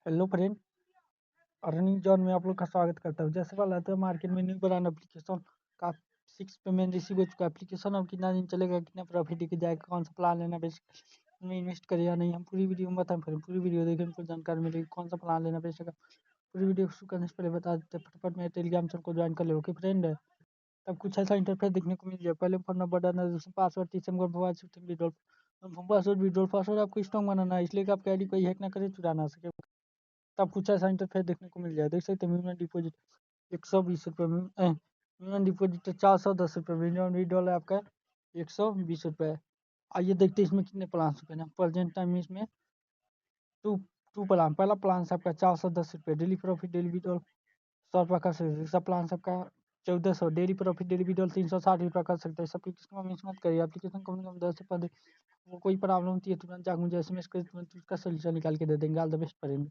Hello friend, earning John में आप लोग का स्वागत करता हूँ। जैसे वाला था मार्केट में न्यू ब्रांड एप्लीकेशन का 6 पेमेंट रिसीव हो चुका है। एप्लीकेशन अब कितना दिन चलेगा, कितना प्रॉफिट दिख जाएगा, कौन सा प्लान लेना बेस्ट में इन्वेस्ट करें या नहीं, हम पूरी वीडियो में बताएं। फिर पूरी वीडियो देखें, हमको जानकारी मिलेगी कौन सा प्लान लेना बेस्ट है। पूरी वीडियो शुरू करने से पहले बता देते फटाफट मेरे टेलीग्राम चैनल को ज्वाइन कर ले। ओके फ्रेंड, तब कुछ ऐसा इंटरफेस देखने को मिल जाए। पहले फोन नंबर डालना, दूसरा पासवर्ड, तीसरा number mobile system withdrawal password आपको स्ट्रॉन्ग बनाना है, इसलिए कि आपकी आईडी कोई हैक ना करे, चुरा ना सके। तब कुछ ऐसा इंटरफेस देखने को मिल जाए। देख सकते हैं मिनिमम डिपॉजिट 120 रुपये, मिनिमम डिपॉजिट 410 रुपये, मिनिमम विड्रॉल है आपका 120 रुपये। आइए देखते हैं इसमें कितने प्लान होते हैं। प्रेजेंट टाइम में इसमें टू टू प्लान, पहला प्लान है आपका 410 रुपये, डेली प्रॉफिट डेली विड्रॉल 100 रुपये कर सकते हैं। दूसरा प्लान सबका 1400, डेली प्रॉफिट डेली विड्रॉल 360 रुपये कर सकते हैं। सब एप्लीकेशन में मिस मत करिए। एप्लीकेशन कम से कम 10 से 15 वो कोई प्रॉब्लम होती है तुरंत जाकर मुझे SMS कर, तुरंत उसका सोल्यूशन निकाल के दे देंगे। All the best friend.